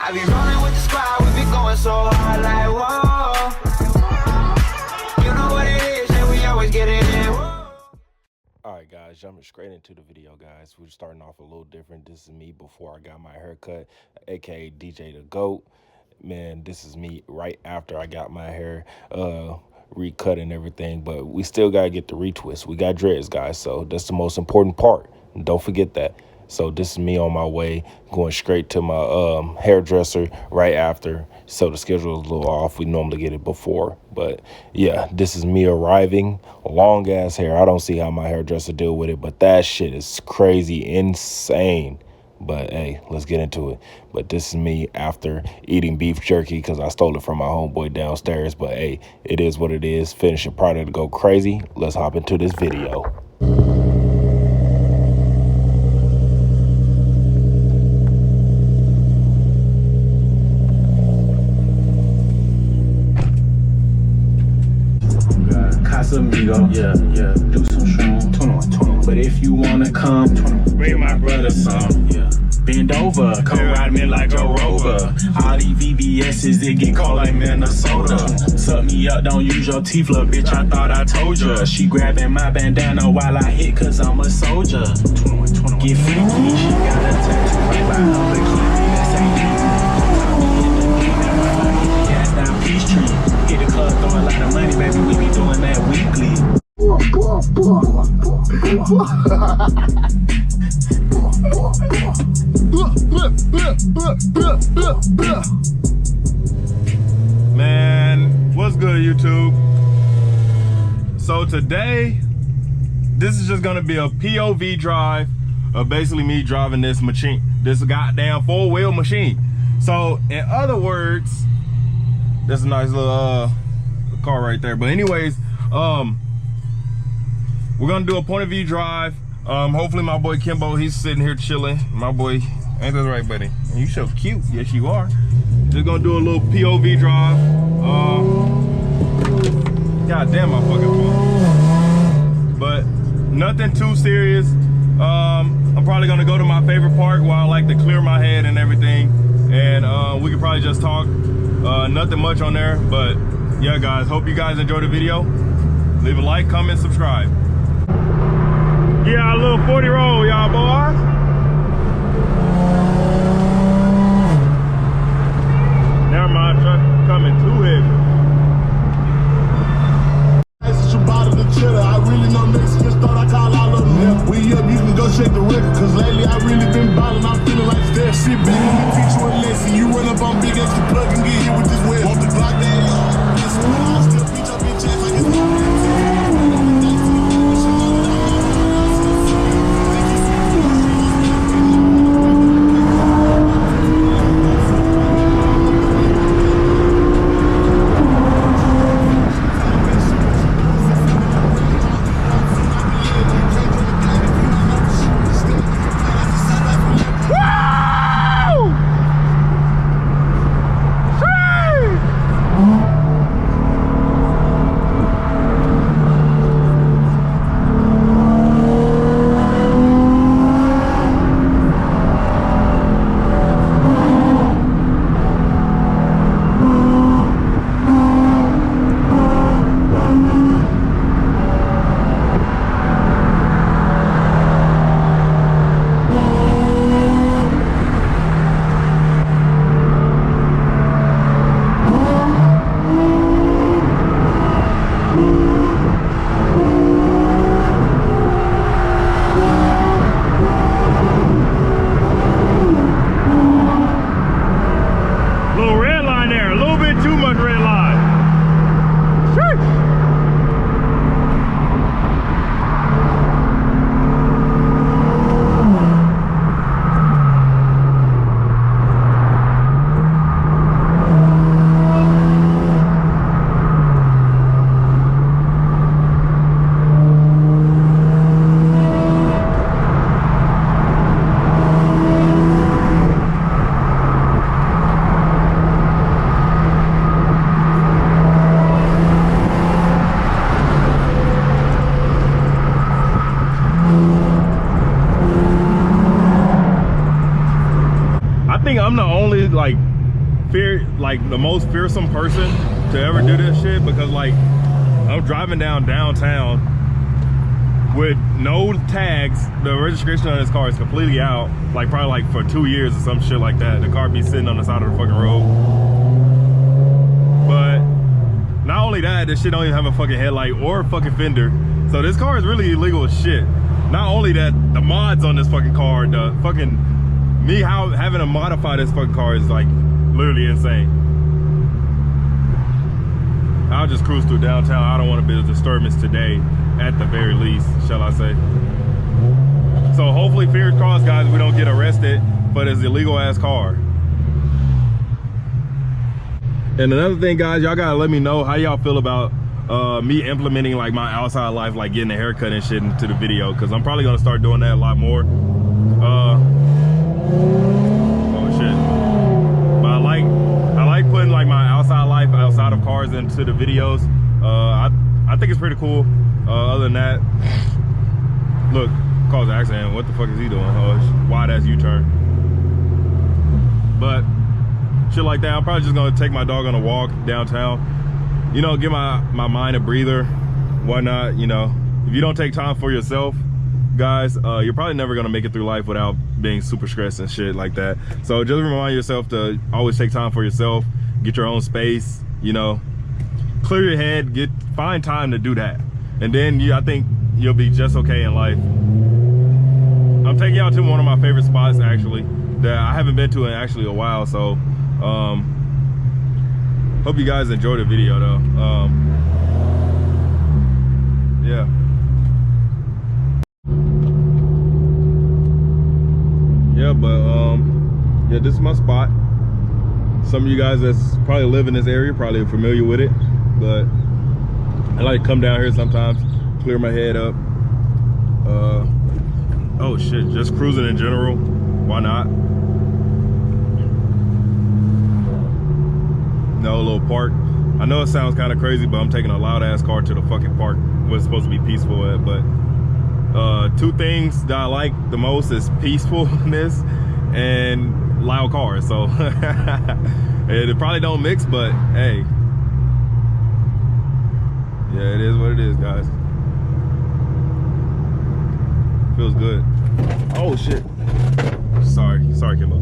I be rolling with the squad, we be going so hard like whoa. You know what it is, and we always get it in. Alright guys, jumping straight into the video, guys. We're starting off a little different. This is me before I got my haircut, aka DJ the GOAT. Man, this is me right after I got my hair recut and everything, but we still gotta get the retwist. We got dreads, guys, so that's the most important part. Don't forget that. So this is me on my way, going straight to my hairdresser right after. So the schedule is a little off. We normally get it before. But yeah, this is me arriving. Long ass hair. I don't see how my hairdresser deal with it, but that shit is crazy, insane. But hey, let's get into it. But this is me after eating beef jerky because I stole it from my homeboy downstairs. But hey, it is what it is. Finishing product to go crazy. Let's hop into this video. Amigo, yeah, do some strong, 21. But if you wanna come, 21. Bring my brother some, yeah. Bend over, come ride me like a rover. All these VVS's, they get cold like Minnesota. Suck me up, don't use your teeth, little bitch, I thought I told ya. She grabbing my bandana while I hit, cause I'm a soldier. 21. Get freaky, she got a tattoo right by her bikini, that's how you gas down Peachtree. Hit the club, throw a lot of money, baby, we be doing that weekly. Man, what's good, YouTube? So today, this is just gonna be a POV drive of basically me driving this machine, this goddamn four-wheel machine. So in other words, that's a nice little car right there. But anyways, we're gonna do a point of view drive. Hopefully my boy Kimbo, he's sitting here chilling. My boy, ain't that right, buddy? You so cute. Yes, you are. Just gonna do a little POV drive. God damn my fucking phone. But nothing too serious. I'm probably gonna go to my favorite park where I like to clear my head and everything. And we could probably just talk. Nothing much on there, but yeah, guys, hope you guys enjoy the video. Leave a like, comment, subscribe. Yeah, a little 40 roll, y'all boys. Never mind, truck coming too heavy. It's your bottle of cheddar. I really know Mexicans thought I call all of them. Yeah, we up, you can go check the record. Cause lately I really been ballin', I'm feeling like Steph. Sit back and teach you a lesson. You run up on big extra plug and get hit with this web. Want the block that long. Listen, I still beat your bitch ass like it's like the most fearsome person to ever do this shit, because like I'm driving downtown with no tags. The registration on this car is completely out, like probably like for 2 years or some shit like that. The car be sitting on the side of the fucking road. But not only that, this shit don't even have a fucking headlight or a fucking fender. So this car is really illegal as shit. Not only that, the mods on this fucking car, the fucking having to modify this fucking car is like literally insane. I'll just cruise through downtown. I don't want to be a disturbance today, at the very least, shall I say. So hopefully, fingers crossed, guys, we don't get arrested for this illegal ass car. And another thing, guys, y'all gotta let me know how y'all feel about me implementing like my outside life, like getting a haircut and shit into the video, because I'm probably gonna start doing that a lot more. Oh shit. But I like putting like my outside life outside of cars into the videos. I think it's pretty cool. Other than that, look, caused an accident. What the fuck is he doing? Wide ass U-turn. But shit like that, I'm probably just gonna take my dog on a walk downtown, you know, give my mind a breather, whatnot. You know, if you don't take time for yourself, guys, you're probably never gonna make it through life without being super stressed and shit like that. So just remind yourself to always take time for yourself, get your own space, you know, clear your head, find time to do that, and then I think you'll be just okay in life. I'm taking y'all to one of my favorite spots, actually, that I haven't been to in actually a while. So hope you guys enjoyed the video though. Yeah. Yeah, but yeah, this is my spot. Some of you guys that's probably live in this area probably are familiar with it, but I like to come down here sometimes, clear my head up. Oh shit, just cruising in general, why not? No, a little park. I know it sounds kind of crazy, but I'm taking a loud ass car to the fucking park where it's supposed to be peaceful at. But two things that I like the most is peacefulness and loud cars. So it probably don't mix, but hey, yeah, it is what it is, guys. Feels good. Oh shit. Sorry, Kimbo.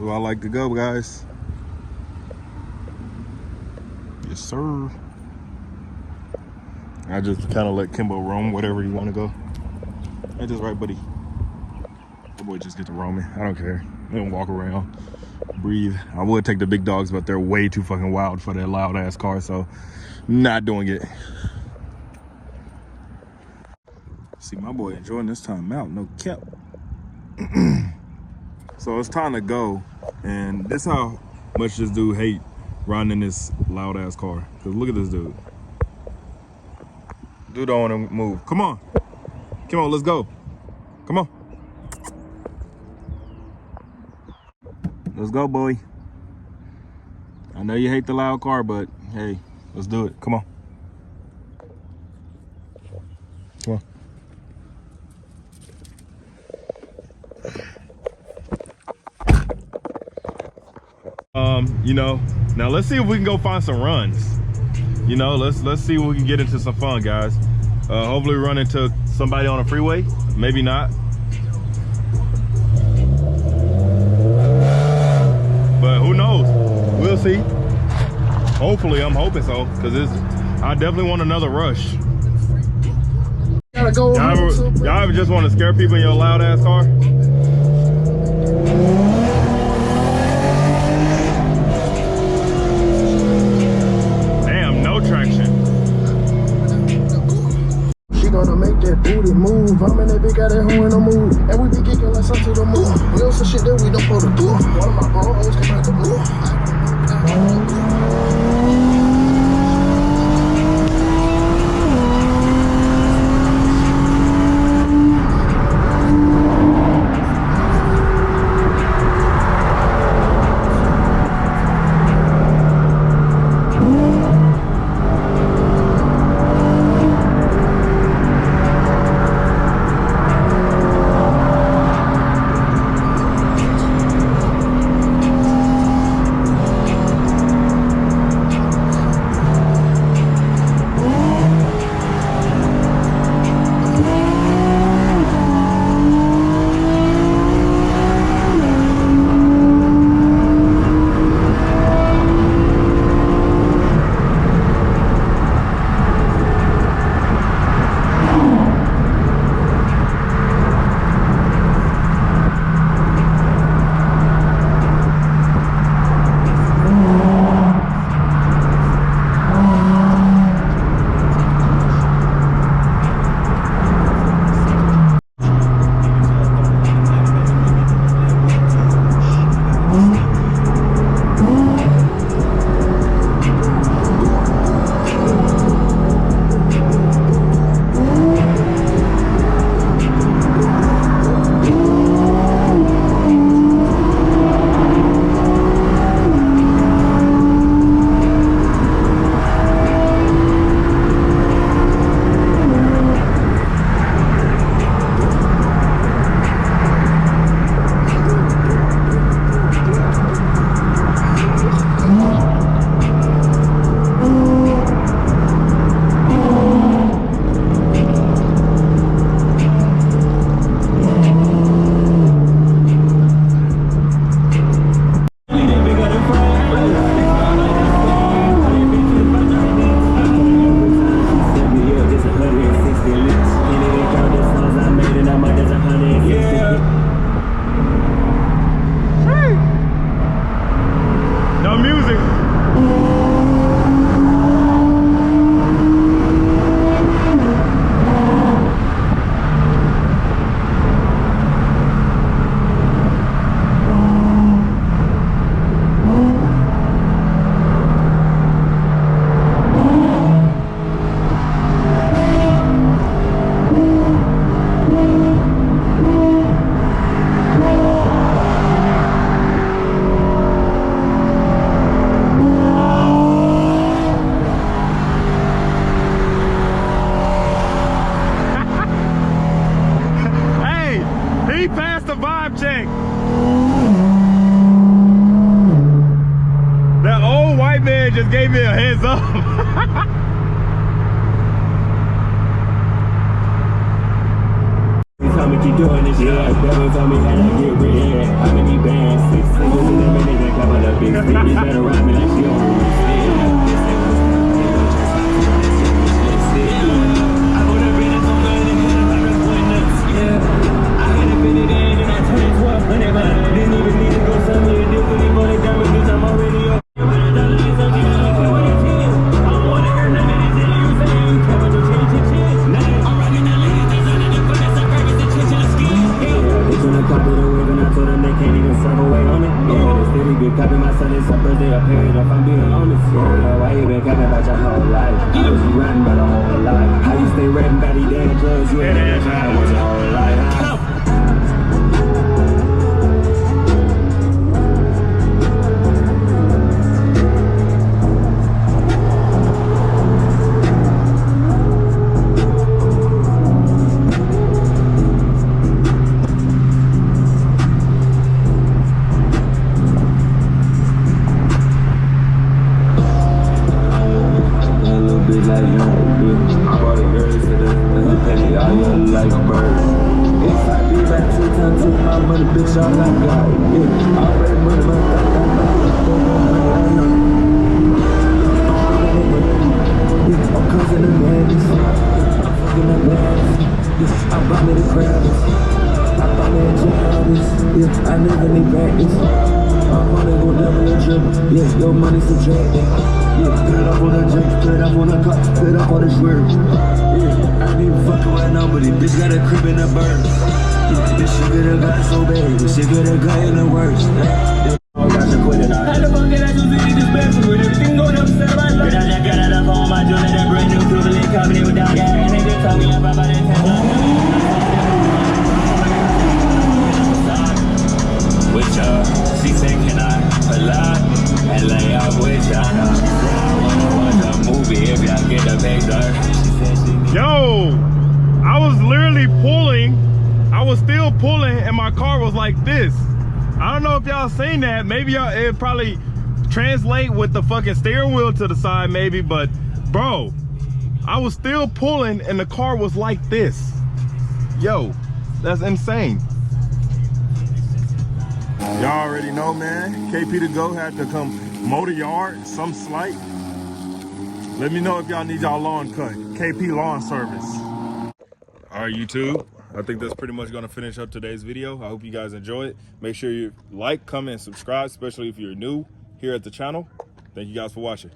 I like to go, guys. Yes, sir. I just kind of let Kimbo roam wherever you want to go. Ain't this right, buddy? The boy just get to roaming. I don't care. They don't walk around, breathe. I would take the big dogs, but they're way too fucking wild for that loud ass car, so not doing it. See, my boy enjoying this time out, no cap. So it's time to go, and this how much this dude hate riding in this loud ass car. Cause look at this dude. Dude don't want to move. Come on, let's go. Come on, let's go, boy. I know you hate the loud car, but hey, let's do it. Come on, come on. You know, now let's see if we can go find some runs. You know, let's see if we can get into some fun, guys. Hopefully we run into somebody on a freeway, maybe not. But who knows? We'll see. Hopefully, I'm hoping so, because I definitely want another rush. Y'all ever just want to scare people in your loud ass car? Gonna make that booty move. I'm in that big guy that hoe in the mood. And we be kicking like something to the moon. We on some shit that we don't supposed to do. One of my bros come out the blue. vibe check. That old white man just gave me a heads up. Tell me keep doing this, yeah. Devil tell me how to get rid of it. How many bands? 6 singles in a minute, then come on a big stick. You better ride me like she on the roof. I put a bit of something in it, I was going nuts, yeah. I had a bit of that and I turned 1200, but I didn't even need to go sell me a deal for these money diamonds, bitch, I'm already up. I don't wanna hear none of this, you saying, Kevin, you change your chance. I'm rocking that lady, there's none of the fun, that's a private attention, let's get it. They tryna copy the wave and I told them they can't even serve away on it. Yeah, they steady been copy my son, it's a birthday, a period, if I'm being honest. Yeah, why you been copying about your whole life? How was you rapping about a whole life? How you stay rapping about these damn drugs? You ain't never tried with your whole life. Like you, I brought the girls to the penny, all you like birds. If I be back 2 times, take my money, bitch, all I got. Yeah, already money, but I'm causing the madness. I'm fucking the madness. I bought me the crabs. I bought me the jobs. Yeah, I never need practice. I wanna go double and triple. Yeah, your money subtracting. Yeah, put it up on the jump, put it up on the cut, put it up on the swerve. Yeah, I ain't even fucking with nobody. Bitch got a crib in the bird. Yeah, this shit could've got so bad. This shit could've got in the worst. Yeah, I got to quit it out. How the fuck did I do this dispensary with everything going up, set right like that? I got out of home, I just let that brand new Cleveland company without that. And they just told me about that 10 with y'all, she said, can I alive and lay out with y'all? If y'all get the picture. Yo, I was literally pulling. I was still pulling and my car was like this. I don't know if y'all seen that. Maybe y'all, it probably translate with the fucking steering wheel to the side maybe, but bro, I was still pulling and the car was like this. Yo, that's insane. Y'all already know, man. KP to go had to come mow the yard, some slight. Let me know if y'all need y'all lawn cut. KP Lawn Service. All right, YouTube. I think that's pretty much gonna finish up today's video. I hope you guys enjoy it. Make sure you like, comment, and subscribe, especially if you're new here at the channel. Thank you guys for watching.